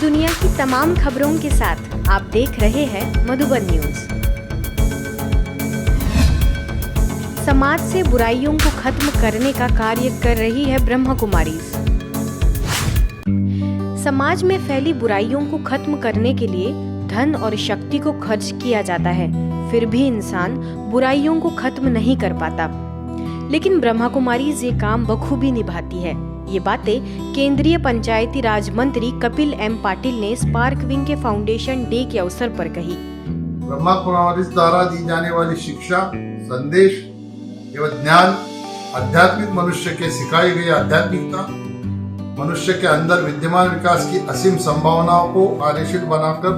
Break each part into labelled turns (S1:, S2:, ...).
S1: दुनिया की तमाम खबरों के साथ आप देख रहे हैं मधुबन न्यूज। समाज से बुराइयों को खत्म करने का कार्य कर रही है ब्रह्मा कुमारीज। समाज में फैली बुराइयों को खत्म करने के लिए धन और शक्ति को खर्च किया जाता है, फिर भी इंसान बुराइयों को खत्म नहीं कर पाता। लेकिन ब्रह्मा कुमारीज ये काम बखूबी निभाती है। ये बातें केंद्रीय पंचायती राज मंत्री कपिल एम पाटिल ने स्पार्क विंग के फाउंडेशन डे के अवसर पर कही।
S2: ब्रह्मा कुमारीज द्वारा दी जाने वाली शिक्षा, संदेश एवं ज्ञान आध्यात्मिक मनुष्य के सिखाई गई आध्यात्मिकता मनुष्य के अंदर विद्यमान विकास की असीम संभावनाओं को कार्यशील बनाकर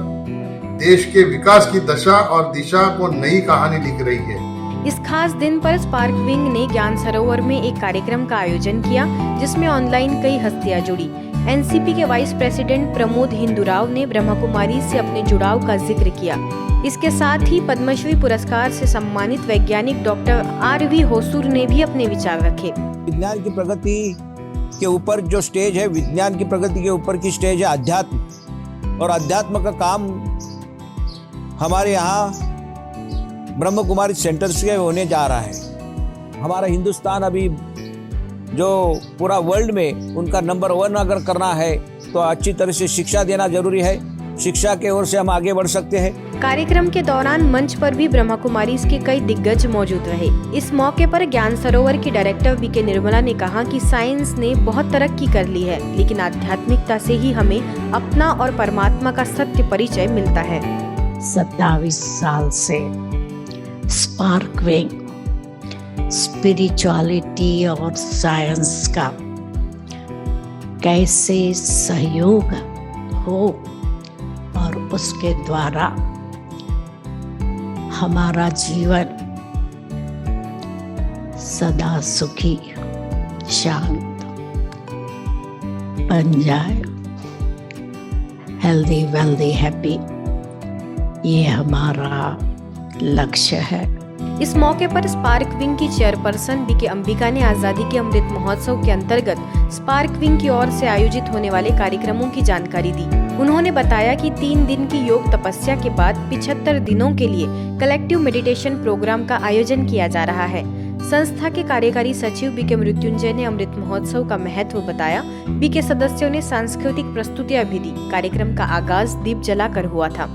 S2: देश के विकास की दशा और दिशा को नई कहानी लिख रही है।
S1: इस खास दिन पर स्पार्क विंग ने ज्ञान सरोवर में एक कार्यक्रम का आयोजन किया, जिसमें ऑनलाइन कई हस्तियां जुड़ी। एनसीपी के वाइस प्रेसिडेंट प्रमोद हिंदुराव ने ब्रह्मा कुमारी से अपने जुड़ाव का जिक्र किया। इसके साथ ही पद्मश्री पुरस्कार से सम्मानित वैज्ञानिक डॉक्टर आर.वी. होसूर ने भी अपने विचार रखे।
S3: विज्ञान की प्रगति के ऊपर जो स्टेज है, विज्ञान की प्रगति के ऊपर की स्टेज है अध्यात्म, और अध्यात्म का काम हमारे यहाँ ब्रह्म कुमारी सेंटर से होने जा रहा है। हमारा हिंदुस्तान अभी जो पूरा वर्ल्ड में उनका नंबर 1 अगर करना है तो अच्छी तरह से शिक्षा देना जरूरी है। शिक्षा के ओर से हम आगे बढ़ सकते हैं।
S1: कार्यक्रम के दौरान मंच पर भी ब्रह्मा कुमारीज के कई दिग्गज मौजूद रहे। इस मौके पर ज्ञान सरोवर की डायरेक्टर बीके निर्मला ने कहा कि साइंस ने बहुत तरक्की कर ली है, लेकिन आध्यात्मिकता से ही हमें अपना और परमात्मा का सत्य परिचय मिलता है।
S4: 27 साल से स्पार्क विंग स्पिरिचुअलिटी और साइंस का कैसे सहयोग हो और उसके द्वारा हमारा जीवन सदा सुखी शांत बन जाए, हेल्दी वेल्दी हैप्पी, ये हमारा लक्ष्य है।
S1: इस मौके पर स्पार्क विंग की चेयरपर्सन बीके अंबिका ने आजादी के अमृत महोत्सव के अंतर्गत स्पार्क विंग की ओर से आयोजित होने वाले कार्यक्रमों की जानकारी दी। उन्होंने बताया कि 3 दिन की योग तपस्या के बाद 75 दिनों के लिए कलेक्टिव मेडिटेशन प्रोग्राम का आयोजन किया जा रहा है। संस्था के कार्यकारी सचिव बीके मृत्युंजय ने अमृत महोत्सव का महत्व बताया। बीके सदस्यों ने सांस्कृतिक प्रस्तुतियां भी दी। कार्यक्रम का आगाज दीप जलाकर हुआ था।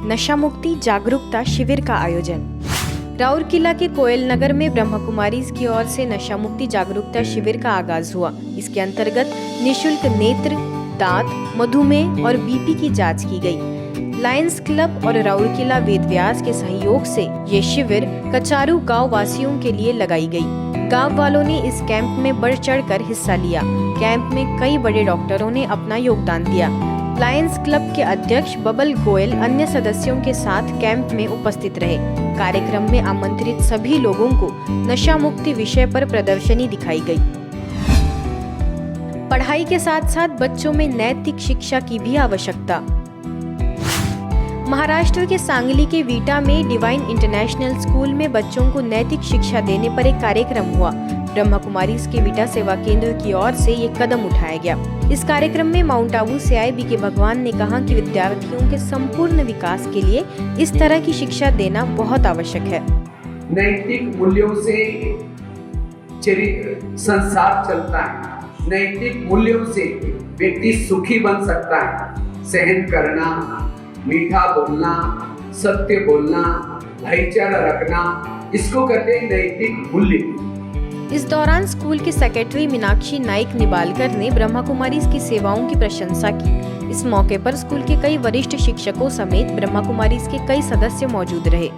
S1: नशा मुक्ति जागरूकता शिविर का आयोजन। राउरकेला के कोयल नगर में ब्रह्मा कुमारीज की ओर से नशा मुक्ति जागरूकता शिविर का आगाज हुआ। इसके अंतर्गत निशुल्क नेत्र, दांत, मधुमेह और बीपी की जांच की गई। लायंस क्लब और राउरकेला वेदव्यास के सहयोग से ये शिविर कचारू गांव वासियों के लिए लगाई गई। गांव वालों ने इस कैंप में बढ़ चढ़कर हिस्सा लिया। कैंप में कई बड़े डॉक्टरों ने अपना योगदान दिया। लायंस क्लब के अध्यक्ष बबल गोयल अन्य सदस्यों के साथ कैंप में उपस्थित रहे। कार्यक्रम में आमंत्रित सभी लोगों को नशा मुक्ति विषय पर प्रदर्शनी दिखाई गई। पढ़ाई के साथ साथ बच्चों में नैतिक शिक्षा की भी आवश्यकता। महाराष्ट्र के सांगली के वीटा में डिवाइन इंटरनेशनल स्कूल में बच्चों को नैतिक शिक्षा देने पर एक कार्यक्रम हुआ। ब्रह्मा कुमारीज के वीटा सेवा केंद्र की ओर से ये कदम उठाया गया। इस कार्यक्रम में माउंट आबू से आए बीके भगवान ने कहा कि विद्यार्थियों के संपूर्ण विकास के लिए इस तरह की शिक्षा देना बहुत आवश्यक है।
S5: नैतिक मूल्यों से संसार चलता है। नैतिक मूल्यों से व्यक्ति सुखी बन सकता है। सहन करना, मीठा बोलना, सत्य बोलना, भाईचारा रखना, इसको कहते हैं नैतिक मूल्य।
S1: इस दौरान स्कूल के सेक्रेटरी मीनाक्षी नाइक निबालकर ने ब्रह्मा कुमारीज की सेवाओं की प्रशंसा की। इस मौके पर स्कूल के कई वरिष्ठ शिक्षकों समेत ब्रह्मा कुमारीज के कई सदस्य मौजूद रहे।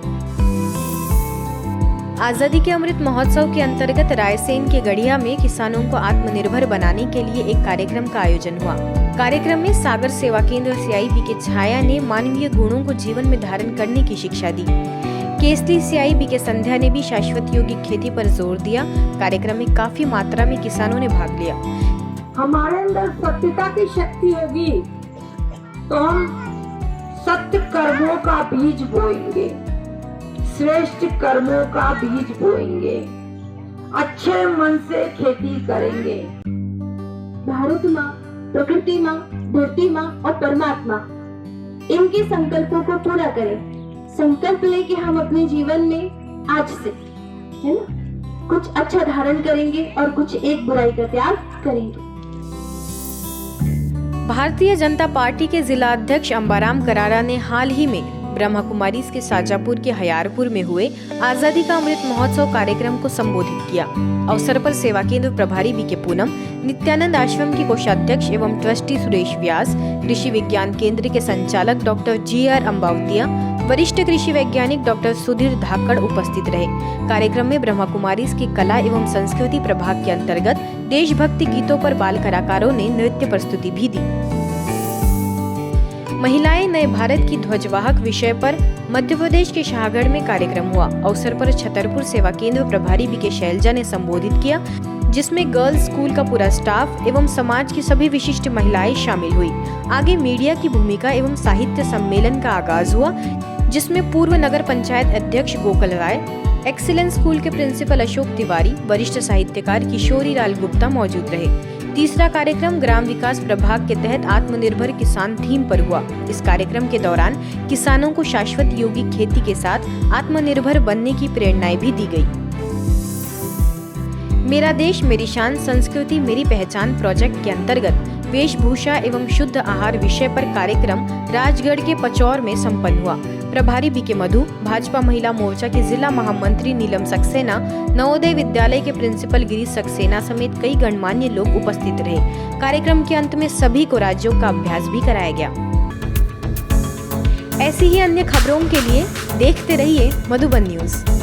S1: आजादी के अमृत महोत्सव के अंतर्गत रायसेन के गढ़िया में किसानों को आत्मनिर्भर बनाने के लिए एक कार्यक्रम का आयोजन हुआ। कार्यक्रम में सागर सेवा केंद्र से आई बीके छाया ने मानवीय गुणों को जीवन में धारण करने की शिक्षा दी। केसरी से आई बीके संध्या ने भी शाश्वत यौगिक खेती पर जोर दिया। कार्यक्रम में काफी मात्रा में किसानों ने भाग लिया।
S6: हमारे अंदर सत्यता की शक्ति होगी तो हम सत्य कर्मों का बीज बोएंगे, श्रेष्ठ कर्मों का बीज बोएंगे, अच्छे मन से खेती करेंगे। भारत माँ
S7: प्रकृति माँ, धरती माँ और परमात्मा, इनके संकल्पों को पूरा करें। संकल्प लेके हम अपने जीवन में आज से, है ना, कुछ अच्छा धारण करेंगे और कुछ एक बुराई का त्याग करेंगे।
S1: भारतीय जनता पार्टी के जिला अध्यक्ष अंबाराम करारा ने हाल ही में ब्रह्मा कुमारीज के साजापुर के हयारपुर में हुए आजादी का अमृत महोत्सव कार्यक्रम को संबोधित किया। अवसर पर सेवा केंद्र प्रभारी बीके पूनम, नित्यानंद आश्रम के कोषाध्यक्ष एवं ट्रस्टी सुरेश व्यास, कृषि विज्ञान केंद्र के संचालक डॉक्टर GR अंबावतिया, वरिष्ठ कृषि वैज्ञानिक डॉक्टर सुधीर धाकड़ उपस्थित रहे। कार्यक्रम में ब्रह्मा कुमारीज की कला एवं संस्कृति प्रभाग के अंतर्गत देशभक्ति गीतों पर बाल कलाकारों ने नृत्य प्रस्तुति भी दी। महिलाएं नए भारत की ध्वजवाहक विषय पर मध्य प्रदेश के शाहगढ़ में कार्यक्रम हुआ। अवसर पर छतरपुर सेवा केंद्र प्रभारी बीके शैलजा ने संबोधित किया, जिसमें गर्ल्स स्कूल का पूरा स्टाफ एवं समाज की सभी विशिष्ट महिलाएं शामिल हुई। आगे मीडिया की भूमिका एवं साहित्य सम्मेलन का आगाज हुआ, जिसमें पूर्व नगर पंचायत अध्यक्ष गोकुल राय, एक्सीलेंस स्कूल के प्रिंसिपल अशोक तिवारी, वरिष्ठ साहित्यकार किशोरी लाल गुप्ता मौजूद रहे। तीसरा कार्यक्रम ग्राम विकास प्रभाग के तहत आत्मनिर्भर किसान थीम पर हुआ। इस कार्यक्रम के दौरान किसानों को शाश्वत यौगिक खेती के साथ आत्मनिर्भर बनने की प्रेरणाएं भी दी गई। मेरा देश मेरी शान संस्कृति मेरी पहचान प्रोजेक्ट के अंतर्गत वेशभूषा एवं शुद्ध आहार विषय पर कार्यक्रम राजगढ़ के पचौर में संपन्न हुआ। प्रभारी बीके मधु, भाजपा महिला मोर्चा के जिला महामंत्री नीलम सक्सेना, नवोदय विद्यालय के प्रिंसिपल गिरीश सक्सेना समेत कई गणमान्य लोग उपस्थित रहे। कार्यक्रम के अंत में सभी को राज्यों का अभ्यास भी कराया गया। ऐसी ही अन्य खबरों के लिए देखते रहिए मधुबन न्यूज।